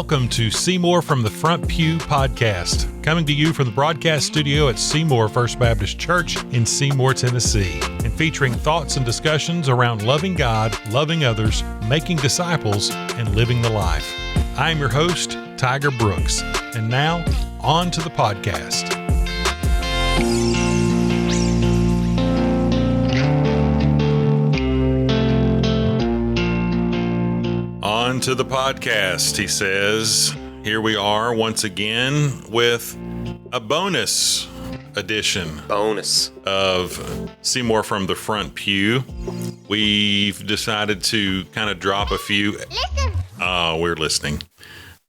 Welcome to Seymour from the Front Pew podcast, coming to you from the broadcast studio at Seymour First Baptist Church in Seymour, Tennessee, and featuring thoughts and discussions around loving God, loving others, making disciples, and living the life. I am your host, Tiger Brooks, and now, on to the podcast. On to the podcast, he says. Here we are once again with a bonus edition of Seymour from the Front Pew. We've decided to kind of drop a few... we're listening.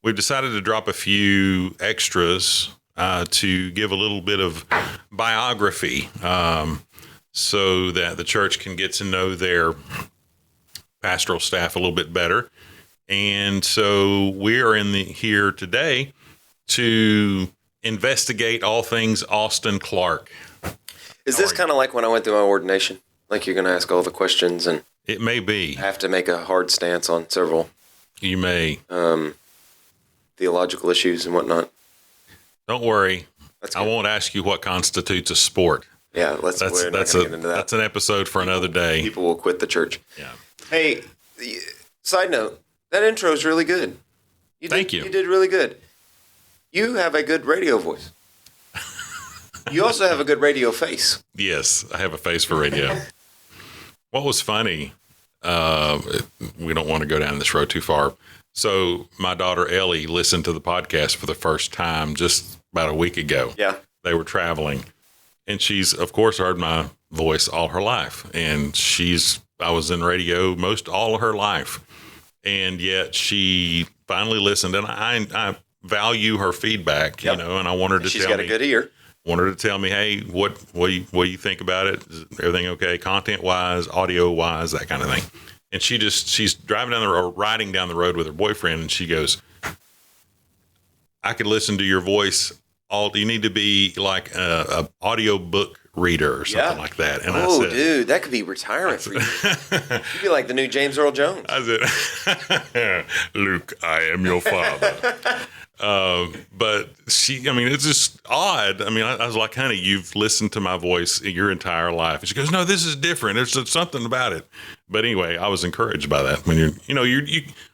We've decided to drop a few extras to give a little bit of biography so that the church can get to know their pastoral staff a little bit better. And so we're here today to investigate all things Austin Clark. Is this kind of like when I went through my ordination? Like you're going to ask all the questions and... It may be. I have to make a hard stance on several... You may. Theological issues and whatnot. Don't worry. I won't ask you what constitutes a sport. Yeah, that's get into that. That's an episode for another day. People will quit the church. Yeah. Hey, side note, that intro is really good. Thank you. You did really good. You have a good radio voice. You also have a good radio face. Yes, I have a face for radio. What was funny, we don't want to go down this road too far. So my daughter Ellie listened to the podcast for the first time just about a week ago. Yeah. They were traveling. And she's, of course, heard my voice all her life. And I was in radio most all of her life. And yet she finally listened. And I value her feedback, yep. And I want her to She's got a good ear. Want her to tell me, hey, what do you think about it? Is everything okay? Content-wise, audio-wise, that kind of thing. And she's riding down the road with her boyfriend, and she goes, I could listen to your voice you need to be like a audio book reader or something like that. And I said, dude, that could be retirement for you. You'd be like the new James Earl Jones. I said, Luke, I am your father. But it's just odd. I was like, honey, you've listened to my voice your entire life. And she goes, no, this is different. There's something about it. But anyway, I was encouraged by that. When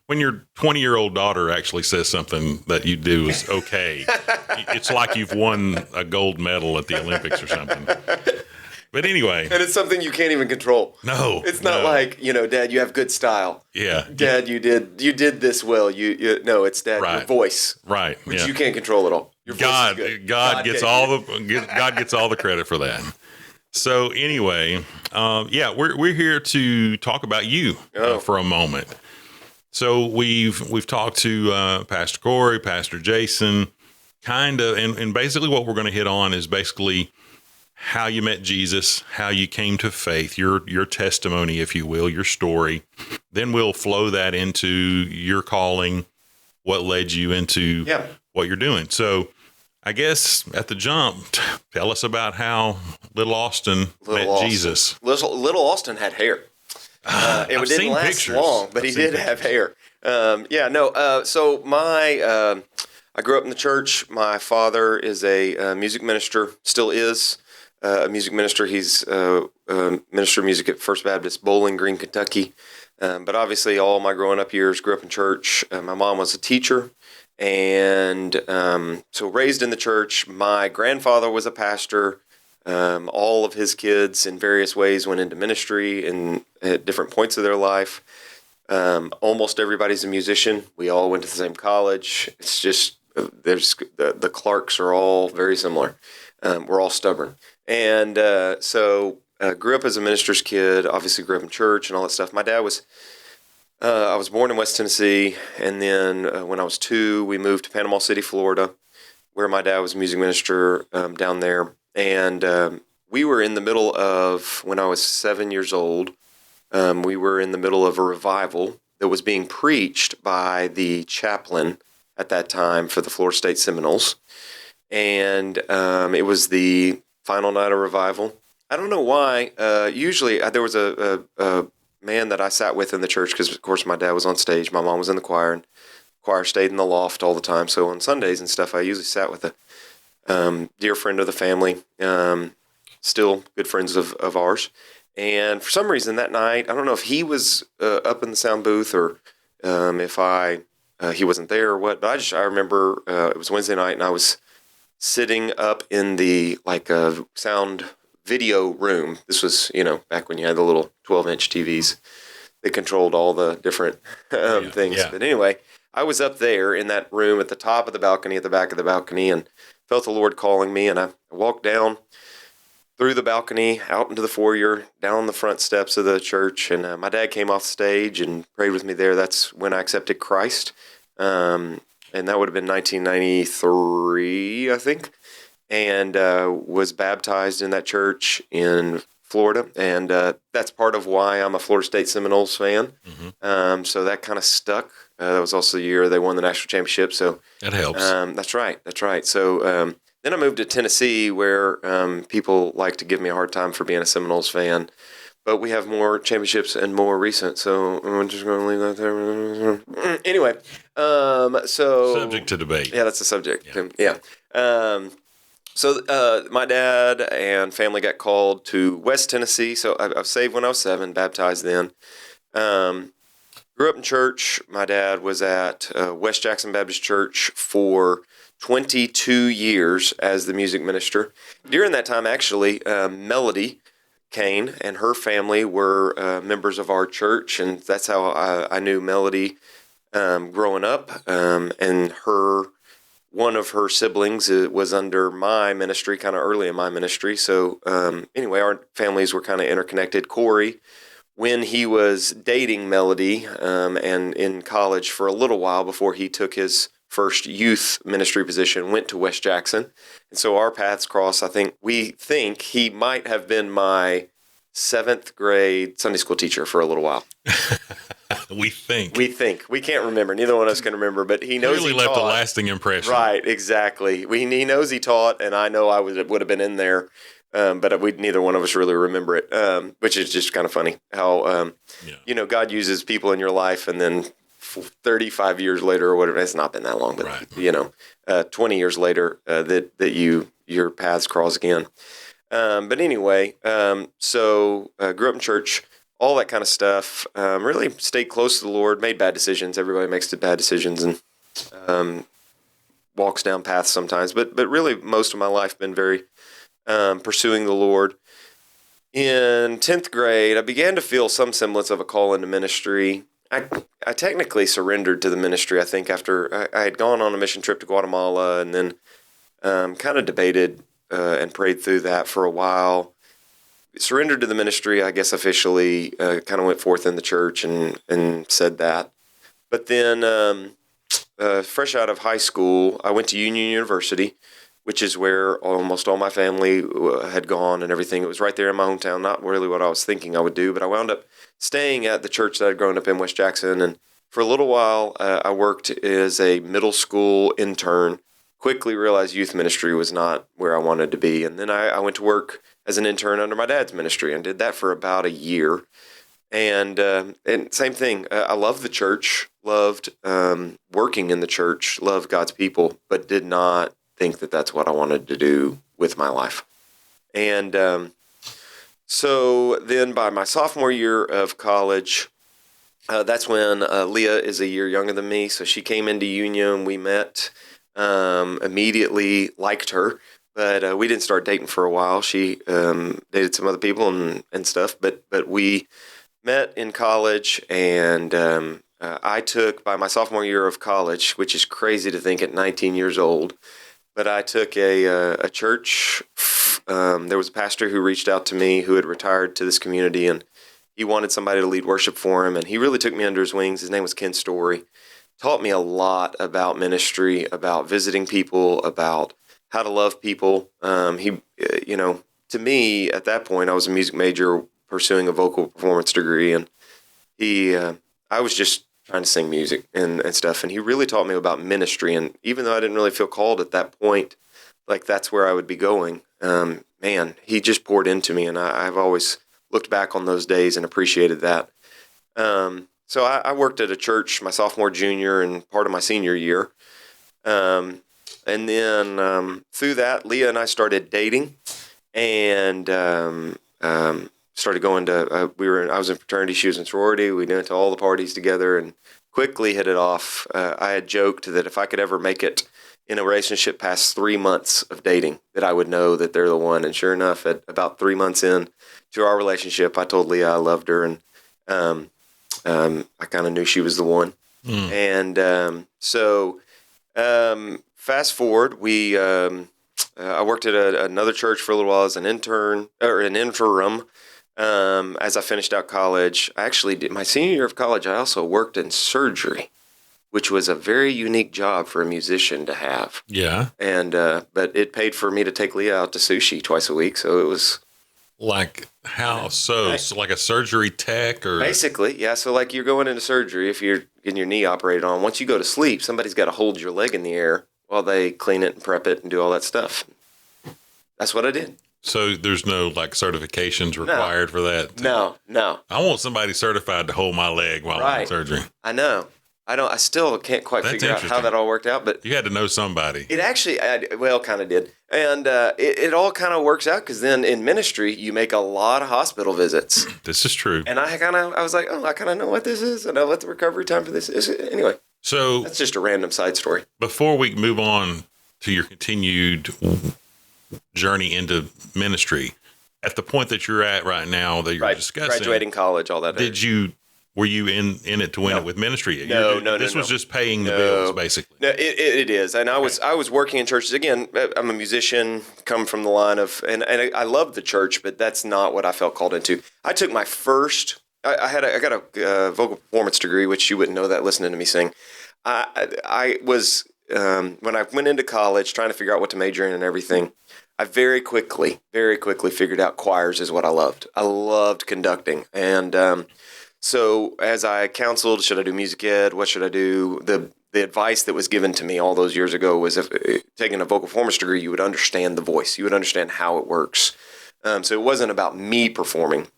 when your 20-year-old daughter actually says something that you do is okay, it's like you've won a gold medal at the Olympics or something. But anyway. And it's something you can't even control. No. It's not like, Dad, you have good style. Yeah. Dad, you did this well. No, it's Dad, your voice. Right. Which you can't control at all. Your voice is good. God gets all the credit for that. So anyway, we're here to talk about you for a moment. So we've talked to Pastor Corey, Pastor Jason, kind of, and basically what we're going to hit on is basically how you met Jesus, how you came to faith, your testimony, if you will, your story. Then we'll flow that into your calling, what led you into what you're doing. So I guess at the jump, tell us about how little Austin met Jesus. Little Austin had hair. It didn't last pictures. long, but he did have hair. So I grew up in the church. My father is a music minister, still is a music minister. He's minister of music at First Baptist Bowling Green, Kentucky. But obviously all my growing up years grew up in church. My mom was a teacher. And so raised in the church. My grandfather was a pastor. All of his kids in various ways went into ministry at different points of their life. Almost everybody's a musician. We all went to the same college. It's just the Clarks are all very similar. We're all stubborn. And so grew up as a minister's kid, obviously grew up in church and all that stuff. My dad was... I was born in West Tennessee, and then when I was 2, we moved to Panama City, Florida, where my dad was a music minister down there. And we were in the middle of, when I was 7 years old, we were in the middle of a revival that was being preached by the chaplain at that time for the Florida State Seminoles. And it was the final night of revival. I don't know why. Usually there was a man that I sat with in the church because, of course, my dad was on stage. My mom was in the choir. And, of choir stayed in the loft all the time. So on Sundays and stuff, I usually sat with a dear friend of the family, still good friends of ours. And for some reason that night, I don't know if he was up in the sound booth or if he wasn't there or what, but I remember it was Wednesday night and I was sitting up in the sound video room. This was, back when you had the little 12-inch TVs that controlled all the different things. Yeah. But anyway, I was up there in that room at the top of the balcony, at the back of the balcony, and felt the Lord calling me. And I walked down through the balcony, out into the foyer, down the front steps of the church. And my dad came off the stage and prayed with me there. That's when I accepted Christ. And that would have been 1993, I think. And was baptized in that church in Florida. And that's part of why I'm a Florida State Seminoles fan. Mm-hmm. So that kind of stuck. That was also the year they won the national championship. So that helps. That's right. So then I moved to Tennessee, where people like to give me a hard time for being a Seminoles fan. But we have more championships and more recent, so I'm just going to leave that there. Anyway, so... Subject to debate. Yeah, that's the subject. Yeah. So my dad and family got called to West Tennessee. So I was saved when I was 7, baptized then. Grew up in church. My dad was at West Jackson Baptist Church for 22 years as the music minister. During that time, actually, Melody Kane and her family were members of our church, and that's how I knew Melody growing up. And one of her siblings was under my ministry, kind of early in my ministry. So anyway, our families were kind of interconnected. Corey, when he was dating Melody and in college for a little while before he took his first youth ministry position, went to West Jackson. And so our paths crossed. We think he might have been my 7th grade Sunday school teacher for a little while. We think. We can't remember. Neither one of us can remember, but he knows Clearly he left taught. a lasting impression. Right, exactly. He knows he taught, and I know I would have been in there, but neither one of us really remember it, which is just kind of funny how, God uses people in your life, and then 35 years later or whatever, it's not been that long, but, right. 20 years later that your paths cross again. But anyway, so grew up in church, all that kind of stuff. Really stayed close to the Lord, made bad decisions. Everybody makes bad decisions and walks down paths sometimes. But really, most of my life been very pursuing the Lord. In 10th grade, I began to feel some semblance of a call into ministry. I technically surrendered to the ministry, I think, after I had gone on a mission trip to Guatemala and then kind of debated and prayed through that for a while. Surrendered to the ministry, I guess officially, kind of went forth in the church and said that. But then fresh out of high school, I went to Union University, which is where almost all my family had gone and everything. It was right there in my hometown, not really what I was thinking I would do, but I wound up staying at the church that I'd grown up in, West Jackson. And for a little while, I worked as a middle school intern. Quickly realized youth ministry was not where I wanted to be. And then I went to work as an intern under my dad's ministry and did that for about a year. And same thing. I loved the church, loved working in the church, loved God's people, but did not think that that's what I wanted to do with my life. And so then by my sophomore year of college, that's when Leah is a year younger than me. So she came into Union. We met. Immediately liked her, but we didn't start dating for a while. She dated some other people and stuff, but we met in college, and I took, by my sophomore year of college, which is crazy to think at 19 years old, but I took a church. There was a pastor who reached out to me who had retired to this community, and he wanted somebody to lead worship for him, and he really took me under his wings. His name was Ken Story. Taught me a lot about ministry, about visiting people, about how to love people. To me, at that point, I was a music major pursuing a vocal performance degree, and I was just trying to sing music and stuff, and he really taught me about ministry. And even though I didn't really feel called at that point, like that's where I would be going, he just poured into me, and I've always looked back on those days and appreciated that. So I worked at a church my sophomore, junior, and part of my senior year. And then through that, Leah and I started dating, and started going to. I was in fraternity, she was in sorority. We went to all the parties together, and quickly hit it off. I had joked that if I could ever make it in a relationship past 3 months of dating, that I would know that they're the one. And sure enough, at about 3 months in to our relationship, I told Leah I loved her, and I kind of knew she was the one. And so fast forward, I worked at another church for a little while as an intern or an interim. As I finished out college, I actually did my senior year of college. I also worked in surgery, which was a very unique job for a musician to have. Yeah. And, but it paid for me to take Leah out to sushi twice a week. So it was like how? So like a surgery tech or basically, yeah. So like you're going into surgery, if you're getting your knee operated on, once you go to sleep, somebody's got to hold your leg in the air while they clean it and prep it and do all that stuff. That's what I did. So there's no like certifications required for that? No. I want somebody certified to hold my leg while I'm in surgery. I know. I still can't quite figure out how that all worked out, but you had to know somebody. It actually, kind of did. And it all kind of works out because then in ministry, you make a lot of hospital visits. This is true. And I was like, I kind of know what this is. I know what the recovery time for this is. Anyway, so that's just a random side story. Before we move on to your continued journey into ministry, at the point that you're at right now that you're discussing, graduating college, all that. Were you in it to win it with ministry? No. This was just paying the bills, basically. No, it is. And I was working in churches. Again, I'm a musician, come from the line of, and I love the church, but that's not what I felt called into. I took my first, I got a vocal performance degree, which you wouldn't know that listening to me sing. I was, when I went into college trying to figure out what to major in and everything, I very quickly figured out choirs is what I loved. I loved conducting. And, so as I counseled, should I do music ed? What should I do? The advice that was given to me all those years ago was if taking a vocal performance degree, you would understand the voice. You would understand how it works. So it wasn't about me performing. It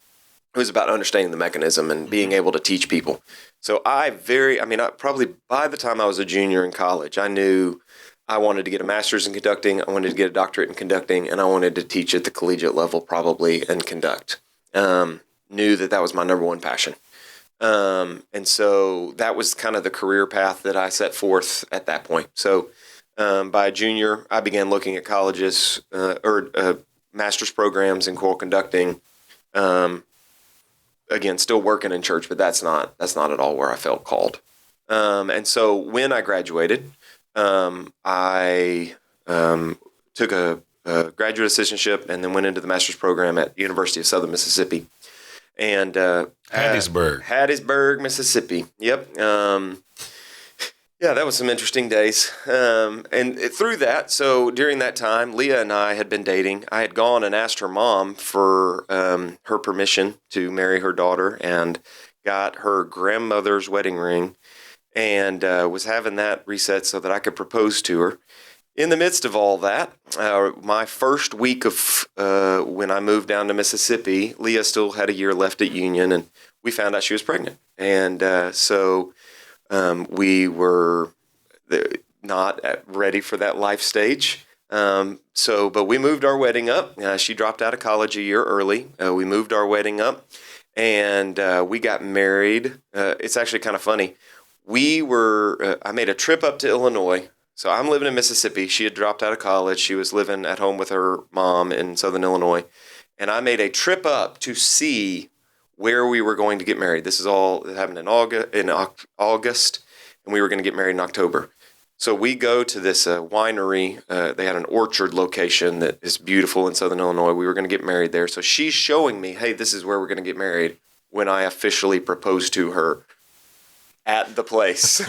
was about understanding the mechanism and being able to teach people. So probably by the time I was a junior in college, I knew I wanted to get a master's in conducting. I wanted to get a doctorate in conducting, and I wanted to teach at the collegiate level probably and conduct. Knew that was my number one passion. And so that was kind of the career path that I set forth at that point. So by junior, I began looking at colleges or master's programs in choral conducting. Again, still working in church, but that's not at all where I felt called. And so when I graduated, I took a graduate assistantship and then went into the master's program at the University of Southern Mississippi. And Hattiesburg, Mississippi. Yep. That was some interesting days. And through that, so during that time, Leah and I had been dating. I had gone and asked her mom for her permission to marry her daughter and got her grandmother's wedding ring and was having that reset so that I could propose to her. In the midst of all that, my first week of when I moved down to Mississippi, Leah still had a year left at Union, and we found out she was pregnant. And so we were not ready for that life stage. But we moved our wedding up. She dropped out of college a year early. We moved our wedding up, and we got married. It's actually kind of funny. I made a trip up to Illinois. So I'm living in Mississippi. She had dropped out of college. She was living at home with her mom in Southern Illinois. And I made a trip up to see where we were going to get married. This is all that happened in August, and we were going to get married in October. So we go to this winery. They had an orchard location that is beautiful in Southern Illinois. We were going to get married there. So she's showing me, hey, this is where we're going to get married when I officially proposed to her at the place.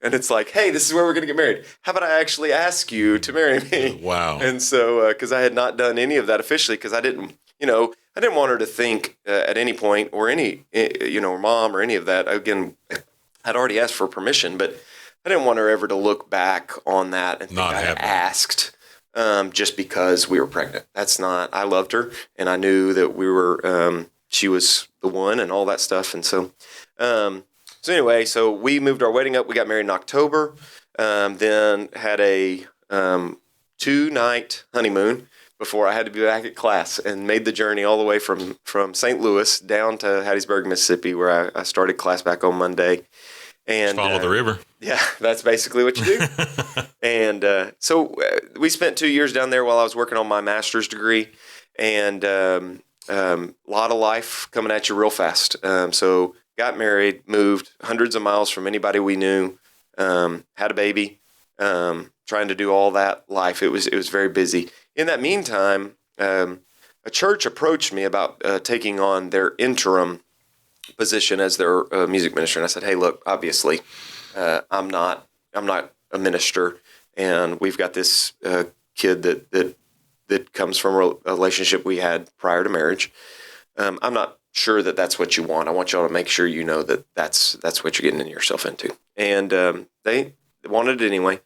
And it's like, hey, this is where we're going to get married. How about I actually ask you to marry me? Wow. And so, because I had not done any of that officially, because I didn't want her to think at any point or her mom or any of that. Again, I'd already asked for permission, but I didn't want her ever to look back on that and think I had asked just because we were pregnant. I loved her, and I knew that we were, she was the one and all that stuff. And so, anyway, so we moved our wedding up. We got married in October, then had a 2-night honeymoon before I had to be back at class, and made the journey all the way from St. Louis down to Hattiesburg, Mississippi, where I started class back on Monday. And follow the river. Yeah, that's basically what you do. And so we spent 2 years down there while I was working on my master's degree, and a lot of life coming at you real fast. So got married, moved hundreds of miles from anybody we knew, had a baby, trying to do all that life. It was very busy. In that meantime, a church approached me about taking on their interim position as their music minister, and I said, "Hey, look, obviously, I'm not a minister, and we've got this kid that comes from a relationship we had prior to marriage. I'm not sure that that's what you want. I want y'all to make sure you know that that's what you're getting yourself into." And they wanted it anyway.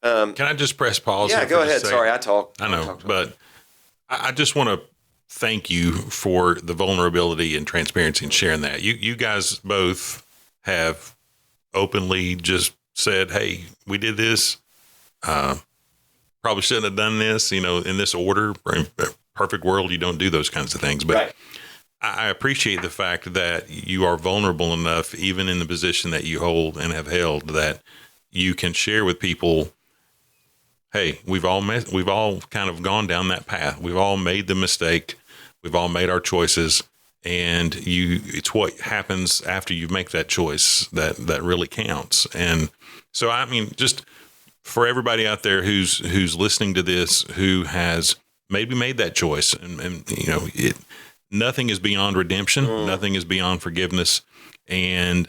Can I just press pause? Yeah, go ahead. Sorry, I talked. I know, but I just want to thank you for the vulnerability and transparency and sharing that. You guys both have openly just said, "Hey, we did this. Probably shouldn't have done this, in this order. In a perfect world, you don't do those kinds of things." But right. I appreciate the fact that you are vulnerable enough, even in the position that you hold and have held, that you can share with people, "Hey, we've all kind of gone down that path. We've all made the mistake. We've all made our choices, and it's what happens after you make that choice that really counts." And so, I mean, just for everybody out there who's listening to this, who has maybe made that choice, and nothing is beyond redemption. Nothing is beyond forgiveness. And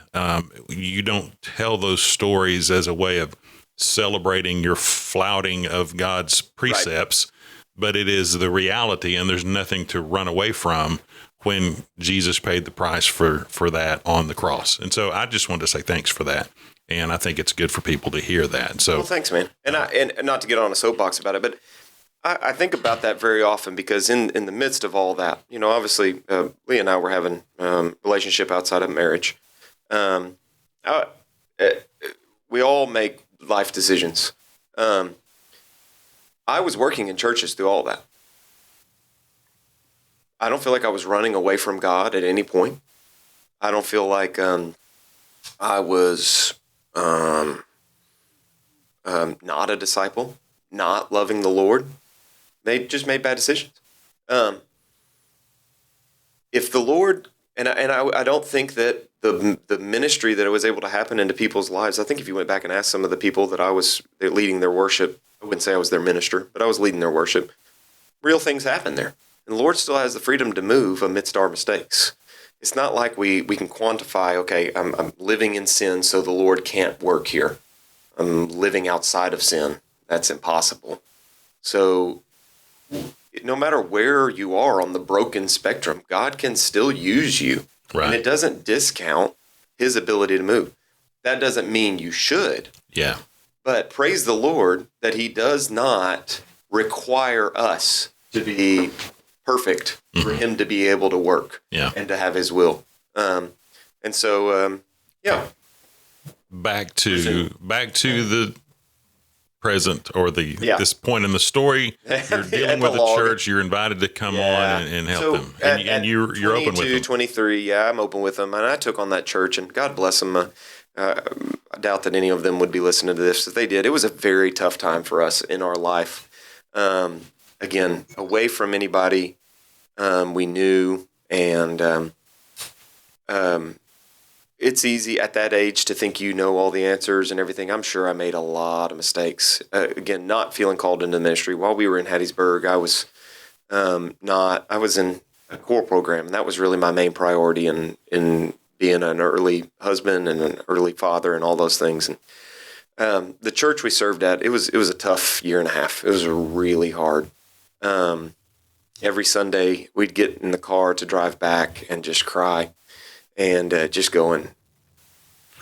you don't tell those stories as a way of celebrating your flouting of God's precepts, right, but it is the reality, and there's nothing to run away from when Jesus paid the price for that on the cross. And so I just wanted to say thanks for that. And I think it's good for people to hear that. So, well, thanks, man. And not to get on a soapbox about it, but I think about that very often, because in the midst of all that, obviously, Lee and I were having a relationship outside of marriage. We all make life decisions. I was working in churches through all that. I don't feel like I was running away from God at any point. I don't feel like I was not a disciple, not loving the Lord. They just made bad decisions. If the Lord, and I don't think that the ministry that was able to happen into people's lives, I think if you went back and asked some of the people that I was leading their worship, I wouldn't say I was their minister, but I was leading their worship, real things happened there. And the Lord still has the freedom to move amidst our mistakes. It's not like we can quantify, okay, I'm living in sin, so the Lord can't work here. I'm living outside of sin. That's impossible. So no matter where you are on the broken spectrum, God can still use you. Right. And it doesn't discount his ability to move. That doesn't mean you should. Yeah. But praise the Lord that he does not require us to be perfect for him to be able to work and to have his will. And so, Back to the present, or this point in the story. You're dealing with a church. You're invited to come on and help them. And you're open with them. 23, I'm open with them. And I took on that church, and God bless them. I doubt that any of them would be listening to this. If they did, it was a very tough time for us in our life. Again, away from anybody we knew, and it's easy at that age to think you know all the answers and everything. I'm sure I made a lot of mistakes. Again, not feeling called into the ministry. While we were in Hattiesburg, I was I was in a core program, and that was really my main priority in being an early husband and an early father and all those things. And the church we served at, it was a tough year and a half. It was really hard. Every Sunday, we'd get in the car to drive back and just cry. And just going,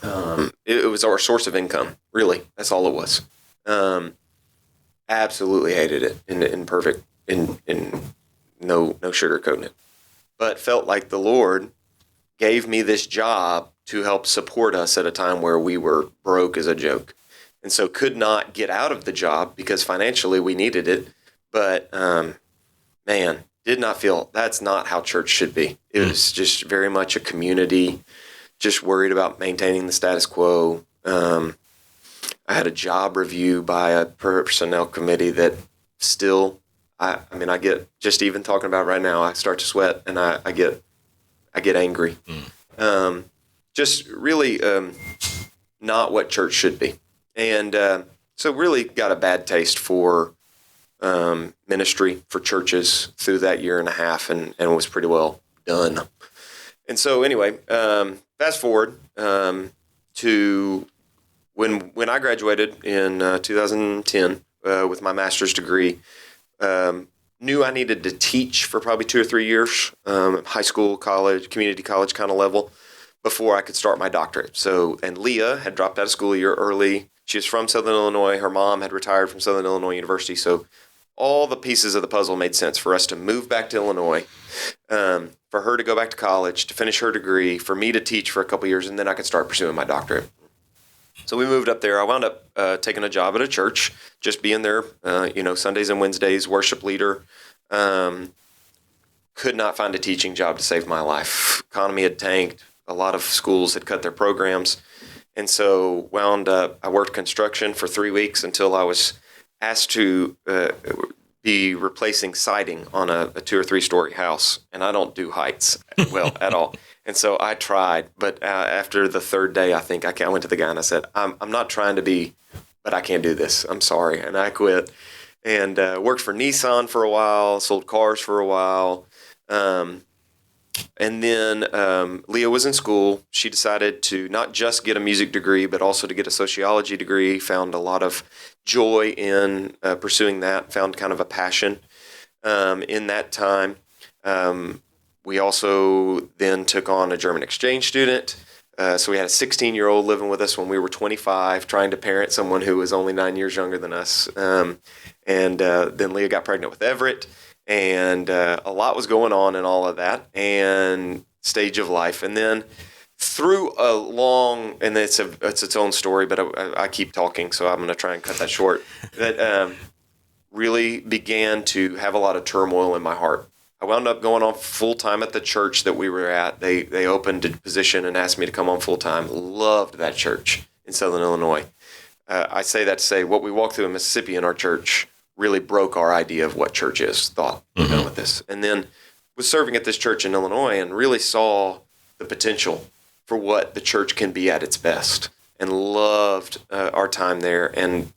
it was our source of income, really. That's all it was. Absolutely hated it, in no sugarcoating it. but felt like the Lord gave me this job to help support us at a time where we were broke as a joke. And so could not get out of the job because financially we needed it. But man, did not feel that's not how church should be. It was just very much a community, just worried about maintaining the status quo. I had a job review by a personnel committee that still, I get, just even talking about it right now, I start to sweat and I get angry. Just really not what church should be. And so really got a bad taste for ministry, for churches through that year and a half, and was pretty well done. And so anyway, fast forward to when I graduated in 2010 with my master's degree, knew I needed to teach for probably 2 or 3 years, high school, college, community college kind of level, before I could start my doctorate. So, and Leah had dropped out of school a year early. She was from Southern Illinois. Her mom had retired from Southern Illinois University. So all the pieces of the puzzle made sense for us to move back to Illinois, for her to go back to college, to finish her degree, for me to teach for a couple years, and then I could start pursuing my doctorate. So we moved up there. I wound up taking a job at a church, just being there, Sundays and Wednesdays, worship leader. Could not find a teaching job to save my life. Economy had tanked. A lot of schools had cut their programs. And so wound up, I worked construction for 3 weeks until I was asked to be replacing siding on a 2 or 3 story house. And I don't do heights well at all. And so I tried, but after the 3rd day, I think I went to the guy and I said, I'm not trying to be, but I can't do this. I'm sorry. And I quit and worked for Nissan for a while, sold cars for a while. And then Leah was in school. She decided to not just get a music degree, but also to get a sociology degree, found a lot of joy in pursuing that, found kind of a passion in that time. We also then took on a German exchange student. So we had a 16-year-old living with us when we were 25, trying to parent someone who was only 9 years younger than us. And then Leah got pregnant with Everett. And a lot was going on in all of that and stage of life. And then through a long, and it's its own story, but I keep talking, so I'm going to try and cut that short, that really began to have a lot of turmoil in my heart. I wound up going on full-time at the church that we were at. They opened a position and asked me to come on full-time. Loved that church in Southern Illinois. I say that to say what we walked through in Mississippi in our church really broke our idea of what church is, thought, we're done with this. And then was serving at this church in Illinois and really saw the potential for what the church can be at its best and loved our time there. And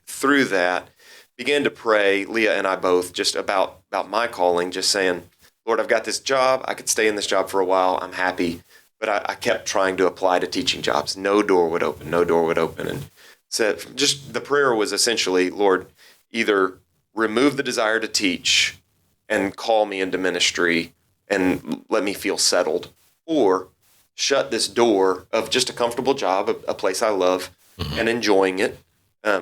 through that, began to pray, Leah and I both, just about my calling, just saying, Lord, I've got this job. I could stay in this job for a while. I'm happy. But I kept trying to apply to teaching jobs. No door would open. And so just the prayer was essentially, Lord, either remove the desire to teach and call me into ministry and let me feel settled, or shut this door of just a comfortable job, a place I love and enjoying it.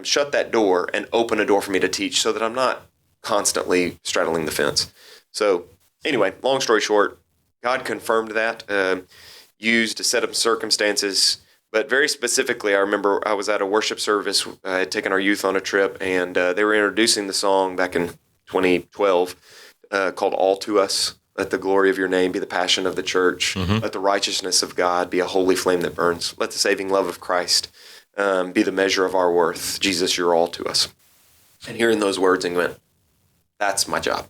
Shut that door and open a door for me to teach so that I'm not constantly straddling the fence. So anyway, long story short, God confirmed that, used a set of circumstances, but very specifically, I remember I was at a worship service. I had taken our youth on a trip, and they were introducing the song back in 2012 called All to Us. Let the glory of your name be the passion of the church. Let the righteousness of God be a holy flame that burns. Let the saving love of Christ be the measure of our worth. Jesus, you're all to us. And hearing those words and went, that's my job,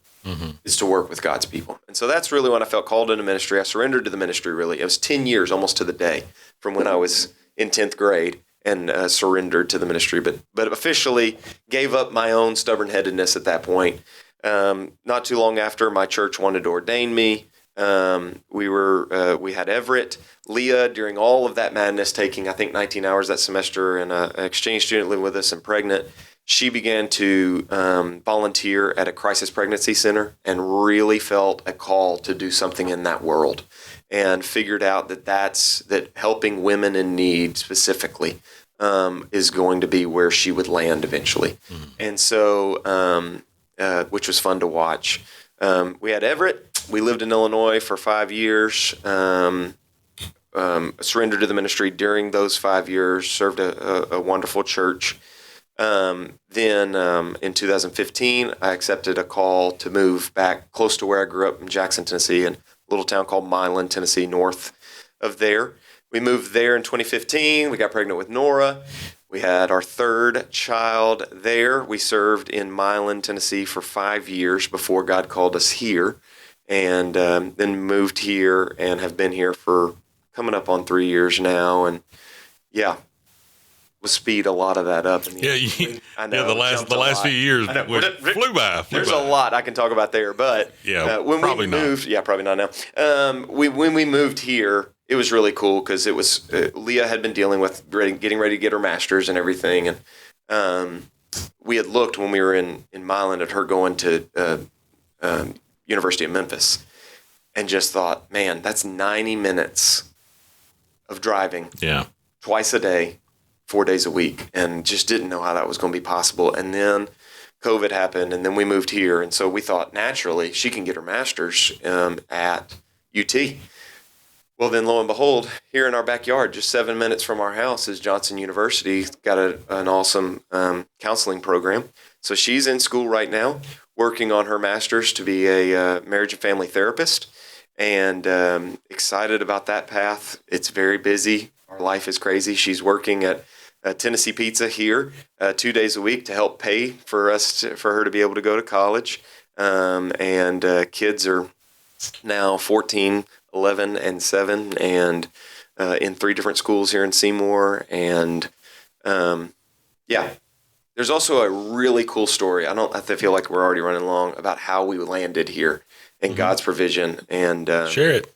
is to work with God's people. And so that's really when I felt called into ministry. I surrendered to the ministry, really. It was 10 years almost to the day from when I was in 10th grade and surrendered to the ministry, but officially gave up my own stubborn-headedness at that point. Not too long after, my church wanted to ordain me. We had Everett, Leah, during all of that madness, taking, I think, 19 hours that semester, and an exchange student living with us and pregnant. She began to volunteer at a crisis pregnancy center and really felt a call to do something in that world, and figured out that helping women in need specifically is going to be where she would land eventually. And so, which was fun to watch. We had Everett. We lived in Illinois for 5 years. Surrendered to the ministry during those 5 years. Served a wonderful church. Then in 2015, I accepted a call to move back close to where I grew up in Jackson, Tennessee, in a little town called Milan, Tennessee, north of there. We moved there in 2015. We got pregnant with Nora. We had our third child there. We served in Milan, Tennessee for 5 years before God called us here, and then moved here and have been here for coming up on 3 years now. And yeah, we'll speed a lot of that up. I know. Yeah, the last few years flew by. There's a lot I can talk about there, but when probably we moved, probably not now. When we moved here, it was really cool because it was Leah had been dealing with getting ready to get her master's and everything, and we had looked when we were in Milan at her going to University of Memphis, and just thought, man, that's 90 minutes of driving, twice a day, 4 days a week, and just didn't know how that was going to be possible. And then COVID happened, and then we moved here, and so we thought naturally she can get her master's at UT. Well, then lo and behold, here in our backyard, just 7 minutes from our house, is Johnson University. Got an awesome counseling program. So she's in school right now, working on her master's to be a marriage and family therapist, and excited about that path. It's very busy. Our life is crazy. She's working at Tennessee Pizza here 2 days a week to help pay for her to be able to go to college. And kids are now 14, 11, and 7, and in 3 different schools here in Seymour. And there's also a really cool story. I feel like we're already running long about how we landed here and God's provision. And share it.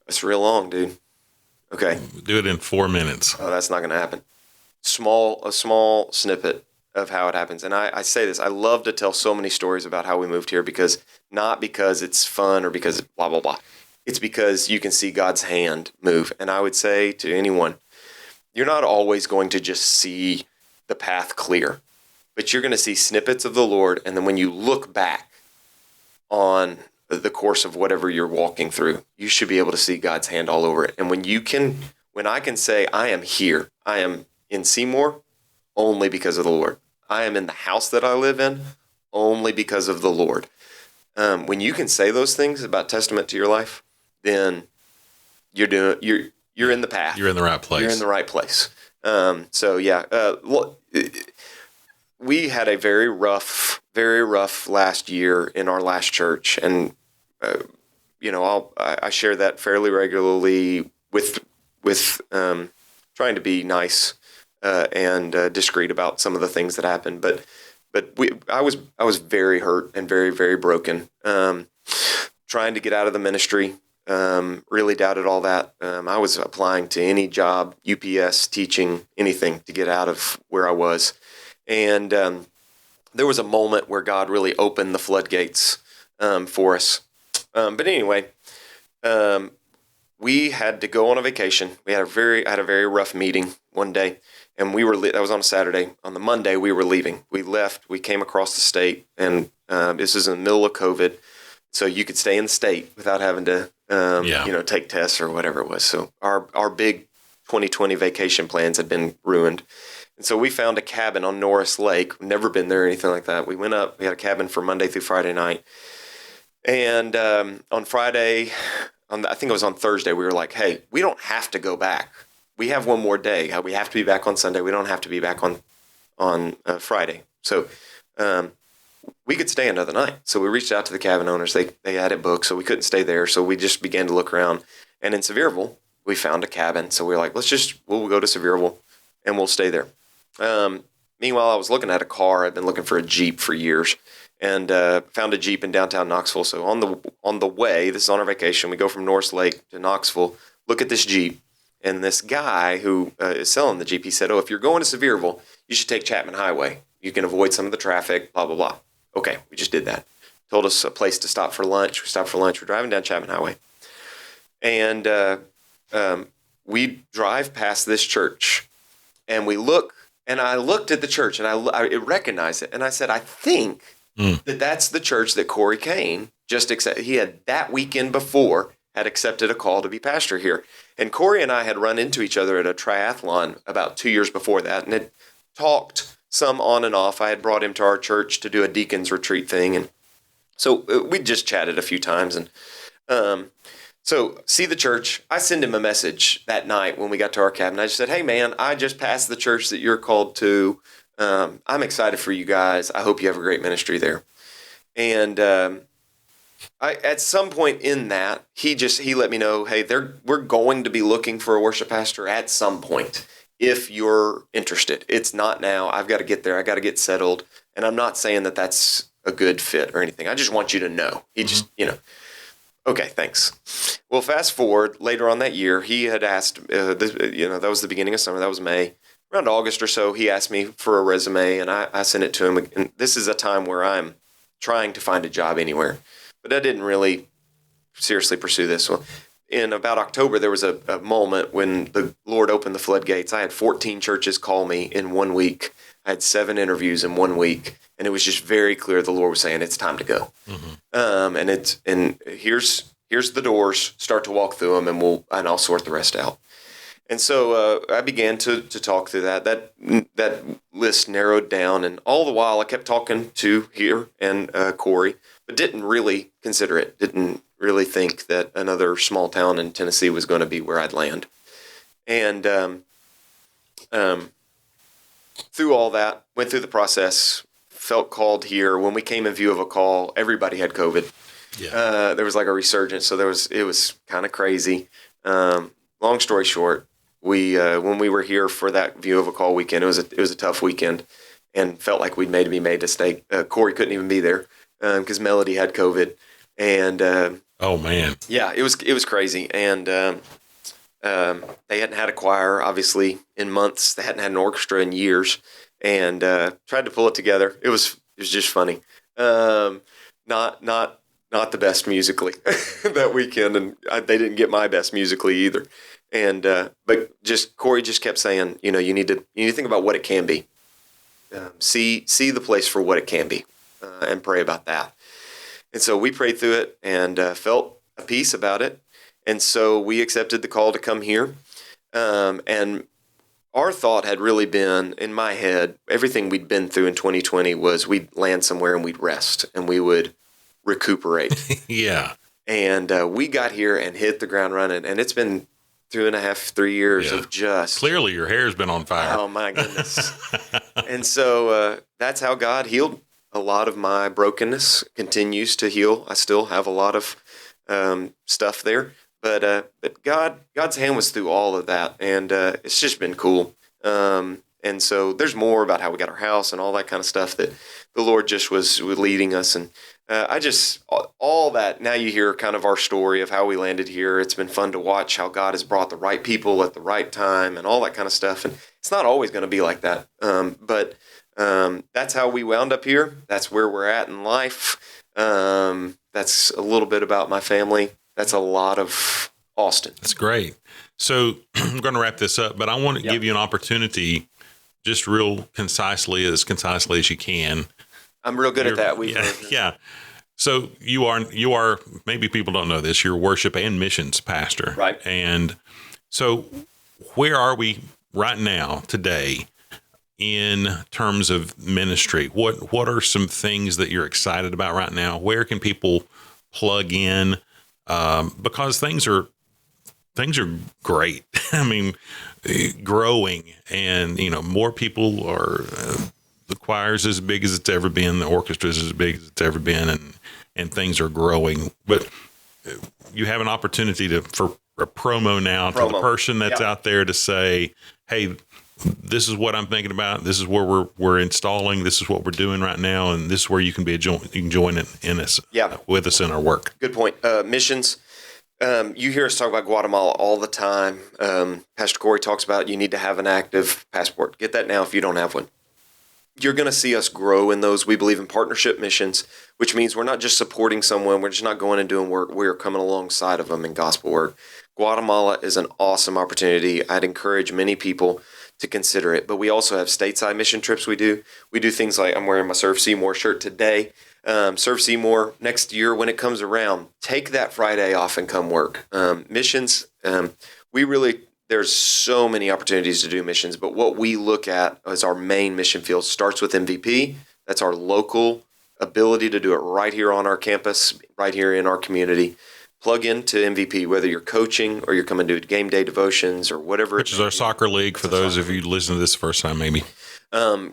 It's real long, dude. Okay. Do it in 4 minutes. Oh, that's not going to happen. A small snippet of how it happens. And I say this, I love to tell so many stories about how we moved here, not because it's fun or because blah, blah, blah. It's because you can see God's hand move. And I would say to anyone, you're not always going to just see the path clear, but you're going to see snippets of the Lord. And then when you look back on the course of whatever you're walking through, you should be able to see God's hand all over it. And when I can say, I am here, I am in Seymour only because of the Lord. I am in the house that I live in only because of the Lord. When you can say those things about testament to your life, then you're in the path. You're in the right place. You're in the right place. We had a very rough last year in our last church, and I share that fairly regularly with trying to be nice and discreet about some of the things that happened. But I was very hurt and very, very broken. Trying to get out of the ministry, really doubted all that. I was applying to any job, UPS, teaching, anything to get out of where I was. And there was a moment where God really opened the floodgates for us. But anyway, we had to go on a vacation. I had a very rough meeting one day, and that was on a Saturday. On the Monday, we were leaving. We left. We came across the state, and this is in the middle of COVID, so you could stay in the state without having to take tests or whatever it was. So our big 2020 vacation plans had been ruined. And so we found a cabin on Norris Lake. Never been there or anything like that. We went up. We had a cabin for Monday through Friday night. And on Friday, I think it was on Thursday, we were like, hey, we don't have to go back. We have one more day. We have to be back on Sunday. We don't have to be back on Friday. So we could stay another night. So we reached out to the cabin owners. They had it booked, so we couldn't stay there. So we just began to look around. And in Sevierville, we found a cabin. So we were like, we'll go to Sevierville and we'll stay there. Meanwhile, I was looking at a car. I'd been looking for a Jeep for years, and found a Jeep in downtown Knoxville. So on the way, this is on our vacation, we go from Norris Lake to Knoxville, look at this Jeep, and this guy who is selling the Jeep, he said, if you're going to Sevierville, you should take Chapman Highway. You can avoid some of the traffic, blah, blah, blah. Okay, we just did that. Told us a place to stop for lunch. We stopped for lunch. We're driving down Chapman Highway. And we drive past this church, and we look, and I looked at the church, and I recognized it. And I said, I think that's the church that Corey Kane he had that weekend before had accepted a call to be pastor here. And Corey and I had run into each other at a triathlon about 2 years before that and had talked some on and off. I had brought him to our church to do a deacon's retreat thing. And so we just chatted a few times. And so see the church. I send him a message that night when we got to our cabin. I just said, hey, man, I just passed the church that you're called to. I'm excited for you guys. I hope you have a great ministry there. And at some point in that, he let me know, hey, we're going to be looking for a worship pastor at some point if you're interested. It's not now. I've got to get there. I got to get settled. And I'm not saying that that's a good fit or anything. I just want you to know. He just, okay, thanks. Well, fast forward later on that year, he had asked, that was the beginning of summer. That was May. Around August or so, he asked me for a resume, and I sent it to him. And this is a time where I'm trying to find a job anywhere. But I didn't really seriously pursue this. Well, in about October, there was a moment when the Lord opened the floodgates. I had 14 churches call me in 1 week. I had 7 interviews in 1 week, and it was just very clear the Lord was saying, it's time to go. And here's the doors. Start to walk through them, and I'll sort the rest out. And so I began to talk through that. That list narrowed down, and all the while I kept talking to here and Corey, but didn't really consider it. Didn't really think that another small town in Tennessee was going to be where I'd land. And through all that, went through the process, felt called here. When we came in view of a call, everybody had COVID. Yeah. There was like a resurgence, so it was kind of crazy. Long story short, when we were here for that view of a call weekend, it was a tough weekend, and felt like we'd be made to stay. Corey couldn't even be there because Melody had COVID, and oh man, yeah, it was crazy. And they hadn't had a choir obviously in months. They hadn't had an orchestra in years, and tried to pull it together. It was just funny. Not the best musically that weekend, and they didn't get my best musically either. And but Corey just kept saying, you need to think about what it can be. See the place for what it can be, and pray about that. And so we prayed through it and felt a peace about it. And so we accepted the call to come here. And our thought had really been, in my head, everything we'd been through in 2020 was we'd land somewhere and we'd rest and we would recuperate. Yeah. And we got here and hit the ground running. And it's been 2.5, 3 years of just... Clearly your hair's been on fire. Oh, my goodness. And so that's how God healed a lot of my brokenness, continues to heal. I still have a lot of stuff there. But God's hand was through all of that, and it's just been cool. And so there's more about how we got our house and all that kind of stuff that the Lord just was leading us. And all that, now you hear kind of our story of how we landed here. It's been fun to watch how God has brought the right people at the right time and all that kind of stuff. And it's not always going to be like that. But that's how we wound up here. That's where we're at in life. That's a little bit about my family. That's a lot of Austin. That's great. So I'm going to wrap this up, but I want to give you an opportunity, just real concisely as you can. I'm real good at that. Yeah. So you are, maybe people don't know this, you're worship and missions pastor. Right. And so where are we right now today in terms of ministry? What are some things that you're excited about right now? Where can people plug in? Because things are great. I mean, growing, and more people are. The choir's as big as it's ever been. The orchestra's as big as it's ever been, and things are growing. But you have an opportunity for a promo now to the person that's out there to say, "Hey, this is what I'm thinking about. This is where we're installing. This is what we're doing right now, and this is where you can join in us with us in our work." Good point. Missions. You hear us talk about Guatemala all the time. Pastor Corey talks about you need to have an active passport. Get that now if you don't have one. You're going to see us grow in those. We believe in partnership missions, which means we're not just supporting someone. We're just not going and doing work. We're coming alongside of them in gospel work. Guatemala is an awesome opportunity. I'd encourage many people to consider it. But we also have stateside mission trips we do. We do things like, I'm wearing my Serve Seymour shirt today. Serve Seymour next year when it comes around, take that Friday off and come work. Missions, there's so many opportunities to do missions, but what we look at as our main mission field starts with MVP. That's our local ability to do it right here on our campus, right here in our community. Plug into MVP, whether you're coaching or you're coming to game day devotions or whatever. Which is our soccer league for those of you listening to this first time, maybe.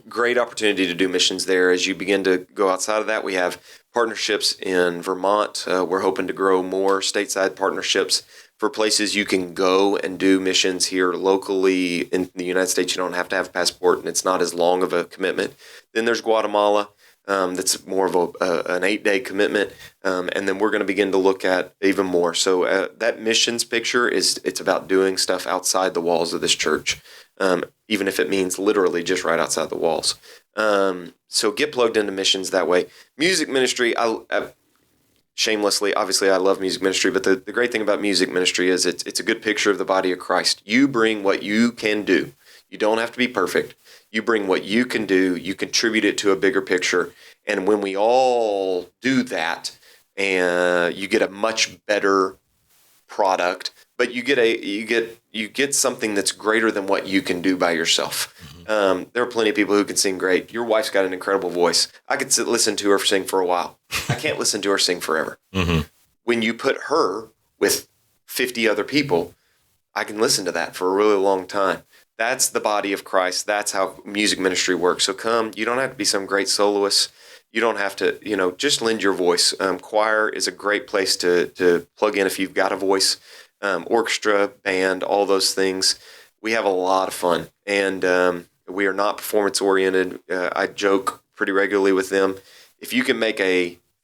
Great opportunity to do missions there. As you begin to go outside of that, we have partnerships in Vermont. We're hoping to grow more stateside partnerships for places you can go and do missions here locally in the United States. You don't have to have a passport, and it's not as long of a commitment. Then there's Guatemala. That's more of an 8-day commitment, and then we're going to begin to look at even more. So that missions picture it's about doing stuff outside the walls of this church, even if it means literally just right outside the walls. So get plugged into missions that way. Music ministry, shamelessly, obviously, I love music ministry, but the great thing about music ministry is it's a good picture of the body of Christ. You bring what you can do. You don't have to be perfect. You bring what you can do. You contribute it to a bigger picture. And when we all do that, you get a much better product, but you get something that's greater than what you can do by yourself. There are plenty of people who can sing great. Your wife's got an incredible voice. I could listen to her sing for a while. I can't listen to her sing forever. When you put her with 50 other people, I can listen to that for a really long time. That's the body of Christ. That's how music ministry works. So come, you don't have to be some great soloist. You don't have to, just lend your voice. Choir is a great place to plug in if you've got a voice. Orchestra, band, all those things. We have a lot of fun, and we are not performance-oriented. I joke pretty regularly with them. If you can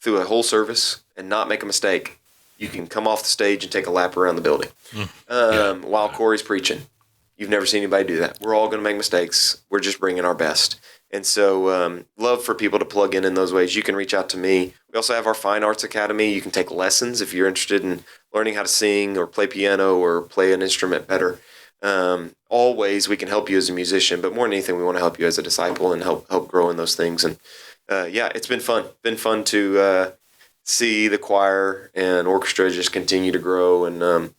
through a whole service and not make a mistake, you can come off the stage and take a lap around the building while Corey's preaching. You've never seen anybody do that. We're all going to make mistakes. We're just bringing our best. And so love for people to plug in those ways. You can reach out to me. We also have our Fine Arts Academy. You can take lessons if you're interested in learning how to sing or play piano or play an instrument better. All ways we can help you as a musician, but more than anything, we want to help you as a disciple and help grow in those things. And it's been fun. Been fun to see the choir and orchestra just continue to grow, and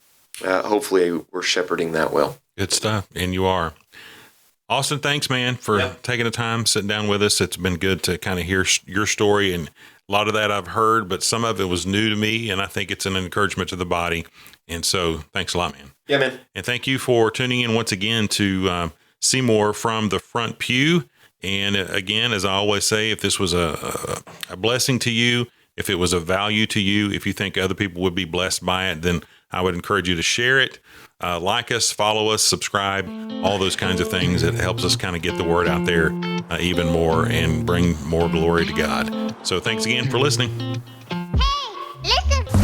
hopefully we're shepherding that well. Good stuff, and you are. Austin, thanks, man, for taking the time, sitting down with us. It's been good to kind of hear your story, and a lot of that I've heard, but some of it was new to me, and I think it's an encouragement to the body. And so thanks a lot, man. Yeah, man. And thank you for tuning in once again to Seymour from the Front Pew. And again, as I always say, if this was a blessing to you, if it was of value to you, if you think other people would be blessed by it, then I would encourage you to share it. Like us, follow us, subscribe, all those kinds of things. It helps us kind of get the word out there even more and bring more glory to God. So thanks again for listening. Hey, listen.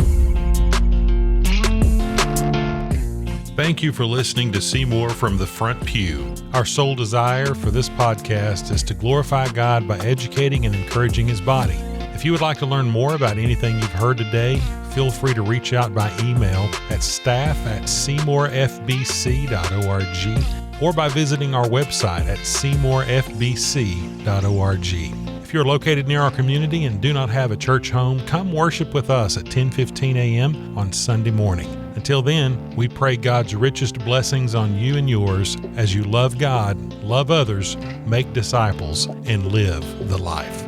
Thank you for listening to Seymour from the Front Pew. Our sole desire for this podcast is to glorify God by educating and encouraging His body. If you would like to learn more about anything you've heard today, feel free to reach out by email at staff@seymourfbc.org or by visiting our website at seymourfbc.org. If you're located near our community and do not have a church home, come worship with us at 10:15 a.m. on Sunday morning. Until then, we pray God's richest blessings on you and yours as you love God, love others, make disciples, and live the life.